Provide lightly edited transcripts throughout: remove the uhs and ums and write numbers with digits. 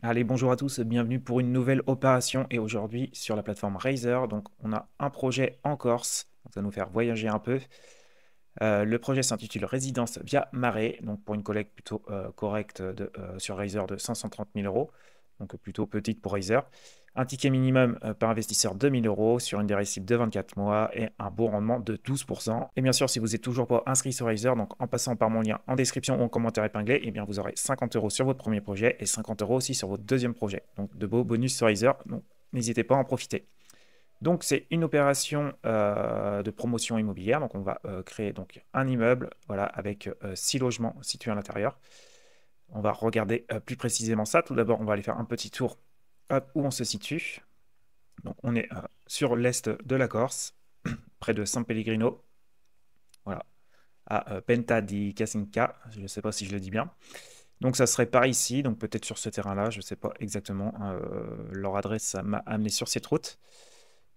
Allez, bonjour à tous, bienvenue pour une nouvelle opération et aujourd'hui sur la plateforme Razer. Donc, on a un projet en Corse, donc ça va nous faire voyager un peu. Le projet s'intitule Résidence via Marais, donc pour une collecte plutôt correcte sur Razer de 530 000 euros, donc plutôt petite pour Razer. Un ticket minimum par investisseur 2 000 euros sur une durée cible de 24 mois et un beau rendement de 12%. Et bien sûr, si vous n'êtes toujours pas inscrit sur Razer, donc en passant par mon lien en description ou en commentaire épinglé, eh bien vous aurez 50 euros sur votre premier projet et 50 euros aussi sur votre deuxième projet. Donc de beaux bonus sur Razer, donc n'hésitez pas à en profiter. Donc, c'est une opération de promotion immobilière. Donc, on va créer donc, un immeuble voilà, avec 6 logements situés à l'intérieur. On va regarder plus précisément ça. Tout d'abord, on va aller faire un petit tour où on se situe. Donc, on est sur l'est de la Corse, près de San Pellegrino, voilà, à Penta di Casinca. Je ne sais pas si je le dis bien. Donc, ça serait par ici, donc peut-être sur ce terrain-là. Je ne sais pas exactement. Leur adresse m'a amené sur cette route.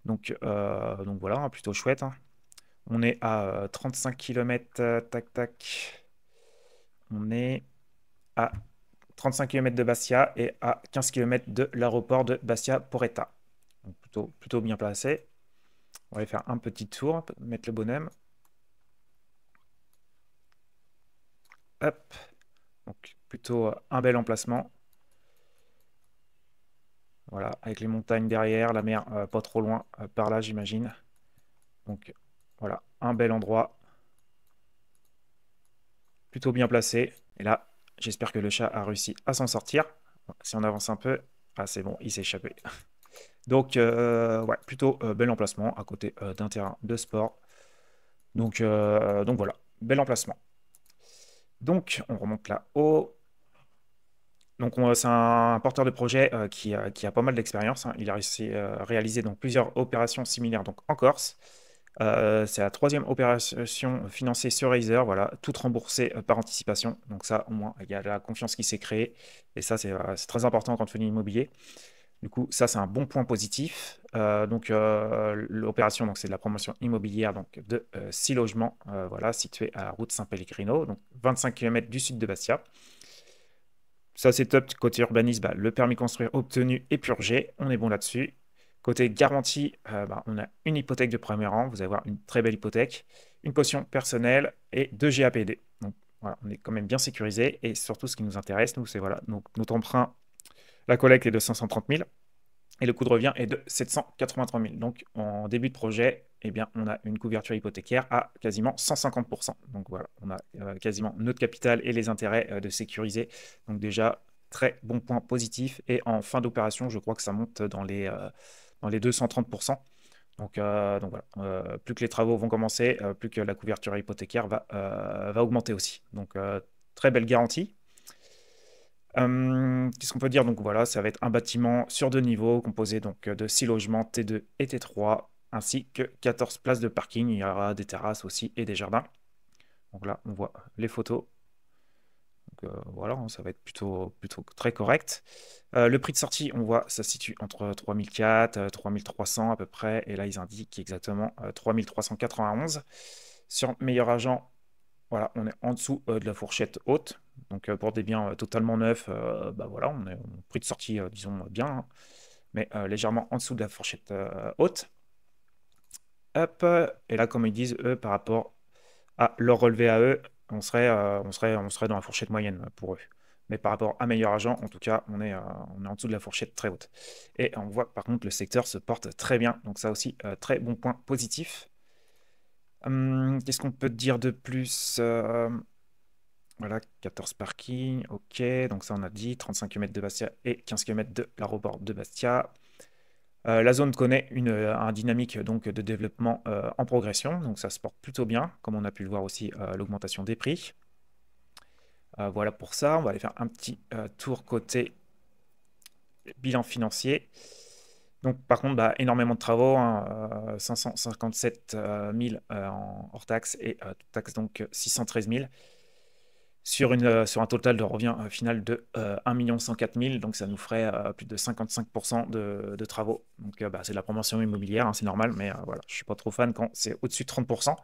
Donc voilà, hein, plutôt chouette, hein. On est à 35 km, tac tac. On est à 35 km de Bastia et à 15 km de l'aéroport de Bastia Poretta. Donc plutôt bien placé. On va aller faire un petit tour, mettre le bonhomme. Hop. Donc plutôt un bel emplacement. Voilà, avec les montagnes derrière, la mer pas trop loin par là, j'imagine. Donc voilà, un bel endroit, plutôt bien placé. Et là, j'espère que le chat a réussi à s'en sortir. Si on avance un peu, ah c'est bon, il s'est échappé. Donc ouais, plutôt bel emplacement à côté d'un terrain de sport. Donc voilà, bel emplacement. Donc on remonte là-haut. Donc c'est un porteur de projet qui a pas mal d'expérience, hein. Il a réussi à réaliser donc, plusieurs opérations similaires donc, en Corse. C'est la troisième opération financée sur Razer, voilà, toute remboursée par anticipation. Donc ça, au moins, il y a la confiance qui s'est créée. Et ça, c'est très important quand on fait l'immobilier. Du coup, ça, c'est un bon point positif. L'opération, donc, c'est de la promotion immobilière donc, de 6 logements voilà, situés à la route Saint-Pellegrino, donc 25 km du sud de Bastia. Ça, c'est top. Côté urbanisme, bah, le permis construire obtenu et purgé. On est bon là-dessus. Côté garantie, bah, on a une hypothèque de premier rang. Vous allez avoir une très belle hypothèque, une caution personnelle et 2 GAPD. Donc, voilà, on est quand même bien sécurisé. Et surtout, ce qui nous intéresse, nous, c'est voilà, donc, notre emprunt, la collecte est de 530 000 et le coût de revient est de 783 000. Donc, en début de projet, eh bien, on a une couverture hypothécaire à quasiment 150%. Donc, voilà, on a quasiment notre capital et les intérêts de sécuriser. Donc, déjà, très bon point positif. Et en fin d'opération, je crois que ça monte dans les 230%. Donc voilà, plus que les travaux vont commencer, plus que la couverture hypothécaire va augmenter aussi. Donc, très belle garantie. Qu'est-ce qu'on peut dire? Donc voilà, ça va être un bâtiment sur 2 niveaux, composé donc de 6 logements T2 et T3, ainsi que 14 places de parking. Il y aura des terrasses aussi et des jardins. Donc là, on voit les photos. Donc voilà, hein, ça va être plutôt très correct. Le prix de sortie, on voit, ça se situe entre 3004, 3300 à peu près. Et là, ils indiquent exactement 3391. Sur Meilleur Agent, voilà, on est en dessous de la fourchette haute. Donc pour des biens totalement neufs, bah voilà, on est au prix de sortie, disons, bien, hein, mais légèrement en dessous de la fourchette haute. Hop, et là, comme ils disent, eux, par rapport à leur relevé à eux, on serait dans la fourchette moyenne pour eux. Mais par rapport à Meilleur Agent, en tout cas, on est en dessous de la fourchette très haute. Et on voit par contre le secteur se porte très bien. Donc ça aussi, très bon point positif. Qu'est-ce qu'on peut dire de plus? Voilà, 14 parkings, ok, donc ça on a dit, 35 km de Bastia et 15 km de l'aéroport de Bastia. La zone connaît un dynamique donc, de développement en progression, donc ça se porte plutôt bien, comme on a pu le voir aussi l'augmentation des prix. Voilà pour ça, on va aller faire un petit tour côté bilan financier. Donc par contre, bah, énormément de travaux, hein, 557 000 en hors taxe et toute taxe donc 613 000. Sur un total de revient final de 1 104 000, donc ça nous ferait plus de 55% de travaux. Donc bah, c'est de la promotion immobilière, hein, c'est normal, mais voilà, je ne suis pas trop fan quand c'est au-dessus de 30%.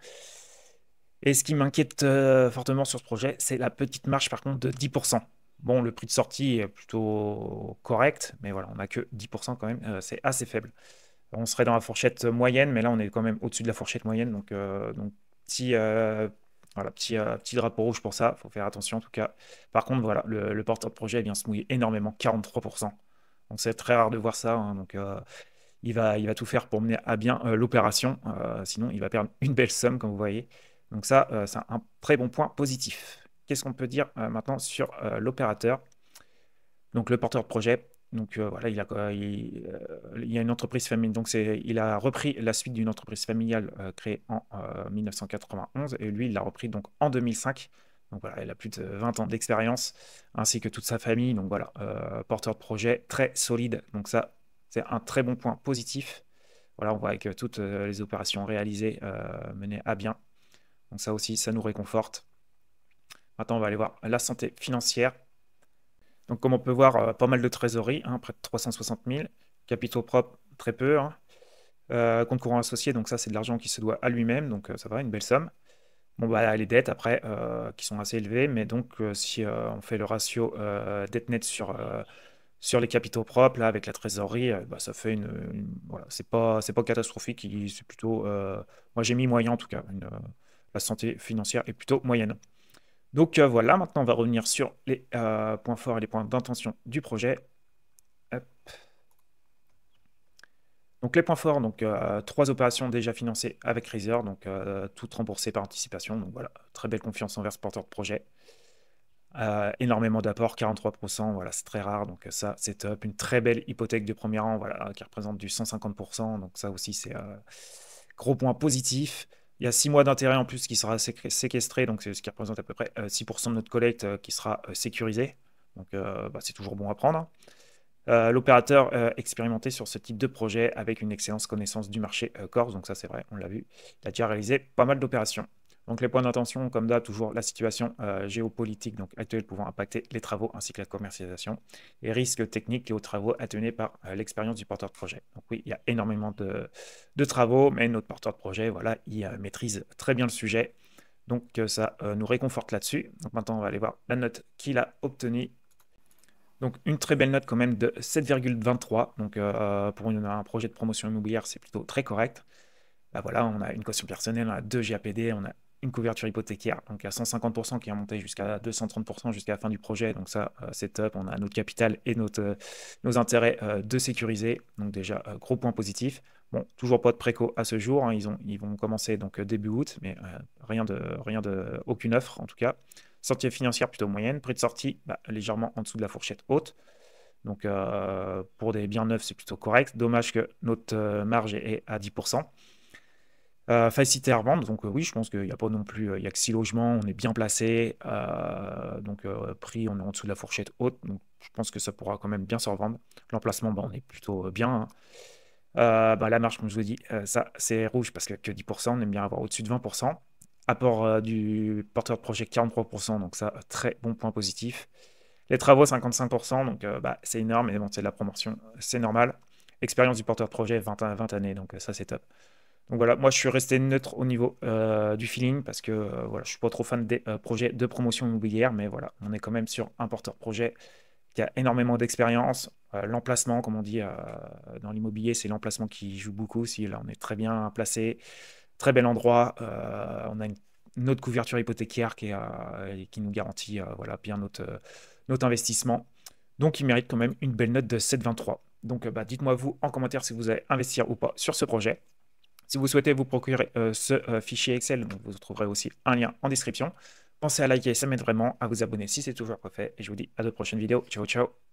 Et ce qui m'inquiète fortement sur ce projet, c'est la petite marge par contre de 10%. Bon, le prix de sortie est plutôt correct, mais voilà, on n'a que 10% quand même, c'est assez faible. On serait dans la fourchette moyenne, mais là, on est quand même au-dessus de la fourchette moyenne. Donc petit, voilà, petit drapeau rouge pour ça. Il faut faire attention en tout cas. Par contre, voilà, le porteur de projet vient se mouiller énormément, 43%. Donc c'est très rare de voir ça, hein. Donc il va tout faire pour mener à bien l'opération. Sinon, il va perdre une belle somme, comme vous voyez. Donc ça, c'est un très bon point positif. Qu'est-ce qu'on peut dire maintenant sur l'opérateur? Donc le porteur de projet, donc voilà, il y a une entreprise familiale, donc il a repris la suite d'une entreprise familiale créée en 1991 et lui, il l'a repris donc en 2005. Donc voilà, il a plus de 20 ans d'expérience ainsi que toute sa famille. Donc voilà, porteur de projet très solide. Donc ça, c'est un très bon point positif. Voilà, on voit que toutes les opérations réalisées menées à bien. Donc ça aussi, ça nous réconforte. Maintenant, on va aller voir la santé financière. Donc, comme on peut voir, pas mal de trésorerie, hein, près de 360 000. Capitaux propres, très peu, hein. Compte courant associé, donc ça, c'est de l'argent qui se doit à lui-même, donc ça va, une belle somme. Bon, bah, les dettes, après, qui sont assez élevées, mais donc, si on fait le ratio dette nette sur les capitaux propres, là, avec la trésorerie, bah, ça fait voilà, c'est pas catastrophique, c'est plutôt, moi, j'ai mis moyen, en tout cas. La santé financière est plutôt moyenne. Donc voilà, maintenant on va revenir sur les points forts et les points d'intention du projet. Hop. Donc les points forts, donc 3 opérations déjà financées avec Razer, donc toutes remboursées par anticipation. Donc voilà, très belle confiance envers ce porteur de projet. Énormément d'apports, 43%, voilà, c'est très rare, donc ça c'est top. Une très belle hypothèque de premier rang, voilà, qui représente du 150%, donc ça aussi c'est gros point positif. Il y a 6 mois d'intérêt en plus qui sera séquestré, donc c'est ce qui représente à peu près 6% de notre collecte qui sera sécurisé. Donc bah, c'est toujours bon à prendre. L'opérateur expérimenté sur ce type de projet avec une excellente connaissance du marché corse, donc ça c'est vrai, on l'a vu, il a déjà réalisé pas mal d'opérations. Donc les points d'intention, comme d'hab, toujours la situation géopolitique donc actuelle pouvant impacter les travaux ainsi que la commercialisation, et risques techniques liés aux travaux atténués par l'expérience du porteur de projet. Donc oui, il y a énormément de travaux, mais notre porteur de projet, voilà, il maîtrise très bien le sujet. Donc ça nous réconforte là-dessus. Donc maintenant, on va aller voir la note qu'il a obtenue. Donc une très belle note quand même de 7,23. Donc pour un projet de promotion immobilière, c'est plutôt très correct. Bah voilà, on a une caution personnelle, on a 2 GAPD, on a une couverture hypothécaire, donc à 150% qui est monté jusqu'à 230% jusqu'à la fin du projet. Donc ça, c'est top. On a notre capital et nos intérêts de sécuriser. Donc déjà, gros point positif. Bon, toujours pas de préco à ce jour, hein. Ils vont commencer donc début août, mais aucune offre en tout cas. Sortie financière plutôt moyenne. Prix de sortie, bah, légèrement en dessous de la fourchette haute. Donc pour des biens neufs, c'est plutôt correct. Dommage que notre marge est à 10%. Facilité à revendre, donc oui, je pense qu'il n'y a pas non plus, il n'y a que 6 logements, on est bien placé, donc prix, on est en dessous de la fourchette haute, donc je pense que ça pourra quand même bien se revendre. L'emplacement, bah, on est plutôt bien, hein. Bah, la marge, comme je vous ai dit, ça c'est rouge parce que 10%, on aime bien avoir au-dessus de 20%. Apport du porteur de projet 43%, donc ça, très bon point positif. Les travaux 55%, donc bah, c'est énorme, mais bon, c'est de la promotion, c'est normal. Expérience du porteur de projet 20 années, donc ça c'est top. Donc voilà, moi je suis resté neutre au niveau du feeling parce que voilà, je suis pas trop fan des projets de promotion immobilière, mais voilà, on est quand même sur un porteur projet qui a énormément d'expérience. L'emplacement, comme on dit dans l'immobilier, c'est l'emplacement qui joue beaucoup. Si là on est très bien placé, très bel endroit, on a une autre couverture hypothécaire qui nous garantit voilà, bien notre investissement. Donc il mérite quand même une belle note de 7,23. Donc bah, dites-moi vous en commentaire si vous allez investir ou pas sur ce projet. Si vous souhaitez vous procurer ce fichier Excel, donc vous trouverez aussi un lien en description. Pensez à liker, ça m'aide vraiment, à vous abonner si c'est toujours pas fait. Et je vous dis à de prochaines vidéos. Ciao, ciao!